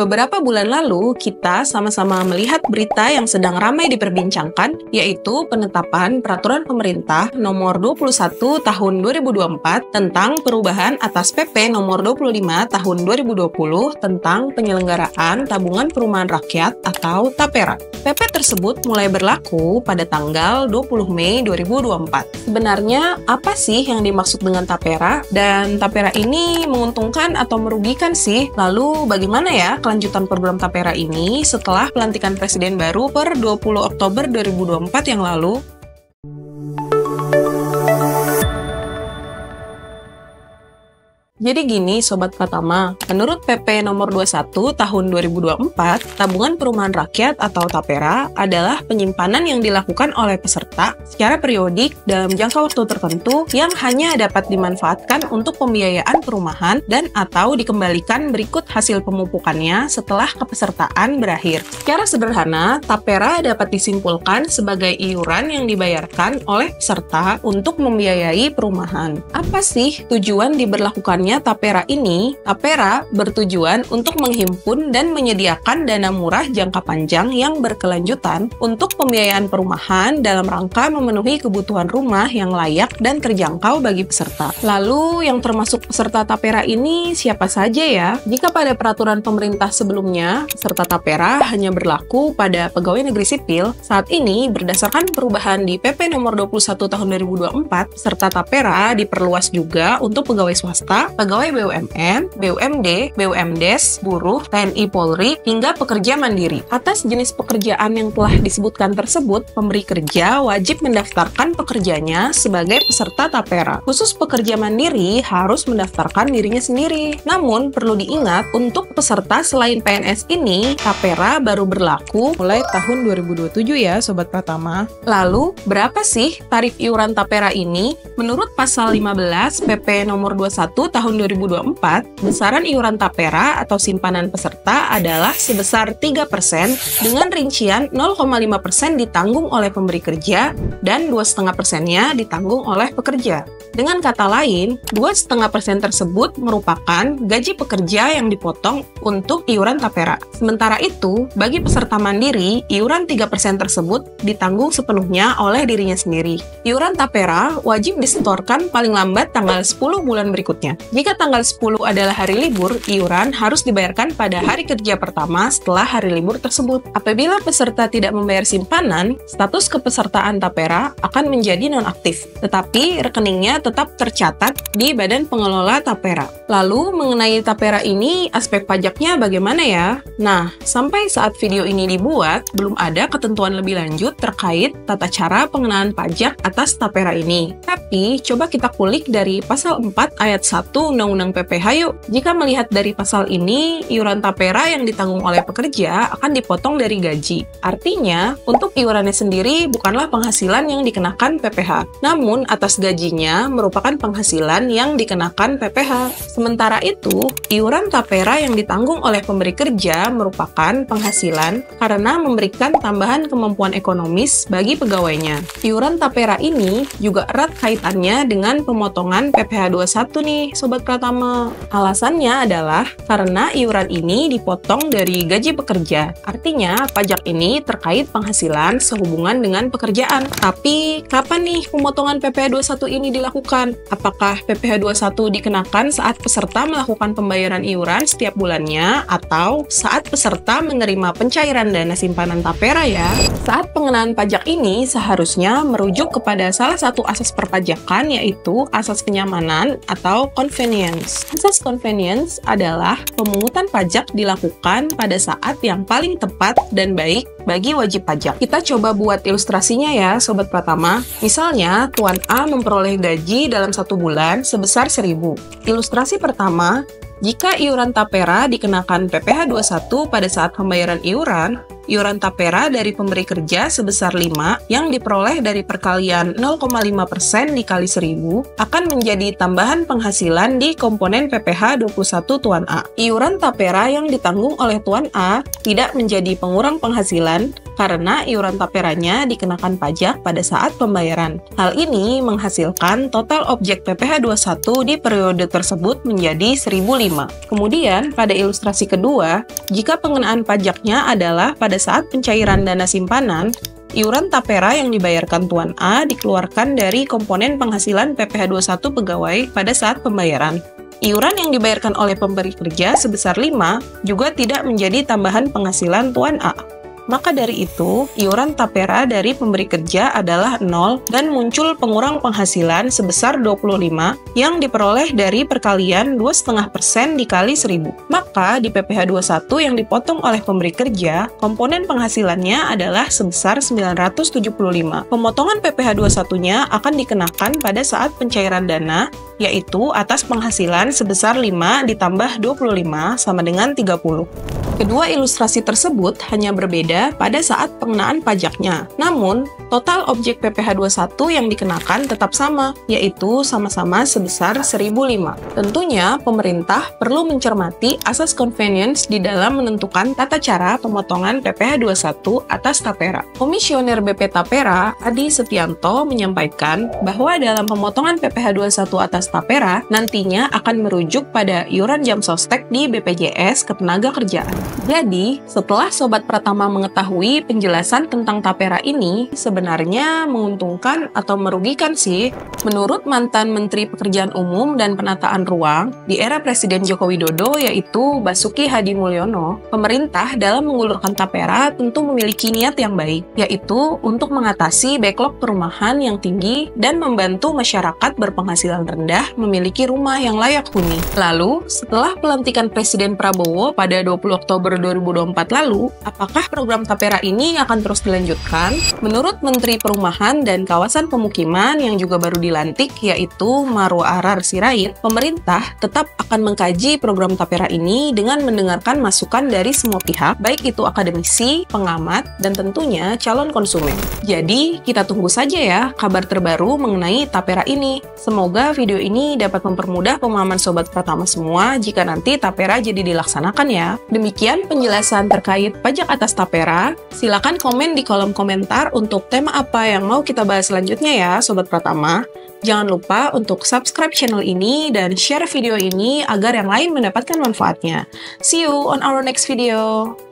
Beberapa bulan lalu, kita sama-sama melihat berita yang sedang ramai diperbincangkan, yaitu penetapan Peraturan Pemerintah Nomor 21 Tahun 2024 tentang perubahan atas PP Nomor 25 Tahun 2020 tentang penyelenggaraan Tabungan Perumahan Rakyat atau TAPERA. PP tersebut mulai berlaku pada tanggal 20 Mei 2024. Sebenarnya, apa sih yang dimaksud dengan TAPERA? Dan TAPERA ini menguntungkan atau merugikan sih? Lalu, bagaimana ya kelanjutan program TAPERA ini setelah pelantikan Presiden baru per 20 Oktober 2024 yang lalu? Jadi gini Sobat Pratama, menurut PP nomor 21 tahun 2024, Tabungan Perumahan Rakyat atau TAPERA adalah penyimpanan yang dilakukan oleh peserta secara periodik dalam jangka waktu tertentu yang hanya dapat dimanfaatkan untuk pembiayaan perumahan dan atau dikembalikan berikut hasil pemupukannya setelah kepesertaan berakhir. Secara sederhana, TAPERA dapat disimpulkan sebagai iuran yang dibayarkan oleh peserta untuk membiayai perumahan. Apa sih tujuan diberlakukannya TAPERA ini? TAPERA bertujuan untuk menghimpun dan menyediakan dana murah jangka panjang yang berkelanjutan untuk pembiayaan perumahan dalam rangka memenuhi kebutuhan rumah yang layak dan terjangkau bagi peserta. Lalu, yang termasuk peserta TAPERA ini siapa saja ya? Jika pada peraturan pemerintah sebelumnya, peserta TAPERA hanya berlaku pada pegawai negeri sipil, saat ini berdasarkan perubahan di PP nomor 21 tahun 2024, peserta TAPERA diperluas juga untuk pegawai swasta, pegawai BUMN, BUMD, BUMDes, buruh, TNI Polri, hingga pekerja mandiri. Atas jenis pekerjaan yang telah disebutkan tersebut, pemberi kerja wajib mendaftarkan pekerjanya sebagai peserta TAPERA. Khusus pekerja mandiri harus mendaftarkan dirinya sendiri. Namun, perlu diingat, untuk peserta selain PNS ini, TAPERA baru berlaku mulai tahun 2027 ya, Sobat Pratama. Lalu, berapa sih tarif iuran TAPERA ini? Menurut pasal 15 PP nomor 21 tahun 2024, besaran iuran TAPERA atau simpanan peserta adalah sebesar 3% dengan rincian 0,5% ditanggung oleh pemberi kerja dan 2,5%-nya ditanggung oleh pekerja. Dengan kata lain, 2,5% tersebut merupakan gaji pekerja yang dipotong untuk iuran TAPERA. Sementara itu, bagi peserta mandiri, iuran 3% tersebut ditanggung sepenuhnya oleh dirinya sendiri. Iuran TAPERA wajib disetorkan paling lambat tanggal 10 bulan berikutnya. Jika tanggal 10 adalah hari libur, iuran harus dibayarkan pada hari kerja pertama setelah hari libur tersebut. Apabila peserta tidak membayar simpanan, status kepesertaan TAPERA akan menjadi nonaktif, tetapi rekeningnya tetap tercatat di Badan Pengelola TAPERA. Lalu, mengenai TAPERA ini, aspek pajaknya bagaimana ya? Nah, sampai saat video ini dibuat, belum ada ketentuan lebih lanjut terkait tata cara pengenaan pajak atas TAPERA ini. Tapi, coba kita kulik dari pasal 4 ayat 1 Undang-Undang PPH yuk. Jika melihat dari pasal ini, iuran TAPERA yang ditanggung oleh pekerja akan dipotong dari gaji. Artinya, untuk iurannya sendiri bukanlah penghasilan yang dikenakan PPH. Namun, atas gajinya merupakan penghasilan yang dikenakan PPH. Sementara itu, iuran TAPERA yang ditanggung oleh pemberi kerja merupakan penghasilan karena memberikan tambahan kemampuan ekonomis bagi pegawainya. Iuran TAPERA ini juga erat kaitannya dengan pemotongan PPh 21 nih, Sobat Pratama. Alasannya adalah karena iuran ini dipotong dari gaji pekerja. Artinya, pajak ini terkait penghasilan sehubungan dengan pekerjaan. Tapi, kapan nih pemotongan PPh 21 ini dilakukan? Apakah PPh 21 dikenakan saat peserta melakukan pembayaran iuran setiap bulannya atau saat peserta menerima pencairan dana simpanan TAPERA ya? Saat pengenaan pajak ini seharusnya merujuk kepada salah satu asas perpajakan, yaitu asas kenyamanan atau convenience. Asas convenience adalah pemungutan pajak dilakukan pada saat yang paling tepat dan baik bagi wajib pajak. Kita coba buat ilustrasinya ya, Sobat Pratama. Misalnya, Tuan A memperoleh gaji dalam 1 bulan sebesar 1.000. Ilustrasi pertama, jika iuran TAPERA dikenakan PPh 21 pada saat pembayaran iuran TAPERA dari pemberi kerja sebesar 5 yang diperoleh dari perkalian 0,5% dikali 1.000 akan menjadi tambahan penghasilan di komponen PPh 21 Tuan A. Iuran TAPERA yang ditanggung oleh Tuan A tidak menjadi pengurang penghasilan karena iuran taperanya dikenakan pajak pada saat pembayaran. Hal ini menghasilkan total objek PPh 21 di periode tersebut menjadi 1.005. Kemudian, pada ilustrasi kedua, jika pengenaan pajaknya adalah pada saat pencairan dana simpanan, iuran tapera yang dibayarkan Tuan A dikeluarkan dari komponen penghasilan PPh 21 pegawai pada saat pembayaran. Iuran yang dibayarkan oleh pemberi kerja sebesar 5 juga tidak menjadi tambahan penghasilan Tuan A. Maka dari itu, iuran tapera dari pemberi kerja adalah 0 dan muncul pengurang penghasilan sebesar 25 yang diperoleh dari perkalian 2,5% dikali 1.000. Maka di PPh 21 yang dipotong oleh pemberi kerja, komponen penghasilannya adalah sebesar 975. Pemotongan PPh 21-nya akan dikenakan pada saat pencairan dana, yaitu atas penghasilan sebesar 5 ditambah 25 sama dengan 30. Kedua ilustrasi tersebut hanya berbeda pada saat pengenaan pajaknya. Namun, total objek PPh 21 yang dikenakan tetap sama, yaitu sama-sama sebesar 1.005. Tentunya, pemerintah perlu mencermati asas convenience di dalam menentukan tata cara pemotongan PPh 21 atas tapera. Komisioner BP Tapera, Adi Setianto, menyampaikan bahwa dalam pemotongan PPh 21 atas tapera, nantinya akan merujuk pada iuran jam sostek di BPJS Ketenagakerjaan. Jadi, setelah Sobat Pratama mengetahui penjelasan tentang tapera ini, sebenarnya menguntungkan atau merugikan sih? Menurut mantan Menteri Pekerjaan Umum dan Penataan Ruang di era Presiden Joko Widodo, yaitu Basuki Hadi Mulyono, pemerintah dalam mengulurkan tapera tentu memiliki niat yang baik, yaitu untuk mengatasi backlog perumahan yang tinggi dan membantu masyarakat berpenghasilan rendah memiliki rumah yang layak huni. Lalu, setelah pelantikan Presiden Prabowo pada 20 Oktober 2024 lalu, apakah program tapera ini akan terus dilanjutkan? Menurut Menteri Perumahan dan Kawasan Pemukiman yang juga baru dilantik, yaitu Marwa Arar Sirait, pemerintah tetap akan mengkaji program tapera ini dengan mendengarkan masukan dari semua pihak, baik itu akademisi, pengamat, dan tentunya calon konsumen. Jadi, kita tunggu saja ya kabar terbaru mengenai tapera ini. Semoga video ini dapat mempermudah pemahaman Sobat Pratama semua jika nanti tapera jadi dilaksanakan ya. Demikian penjelasan terkait pajak atas tapera. Silakan komen di kolom komentar untuk tema apa yang mau kita bahas selanjutnya ya, Sobat Pratama. Jangan lupa untuk subscribe channel ini dan share video ini agar yang lain mendapatkan manfaatnya. See you on our next video.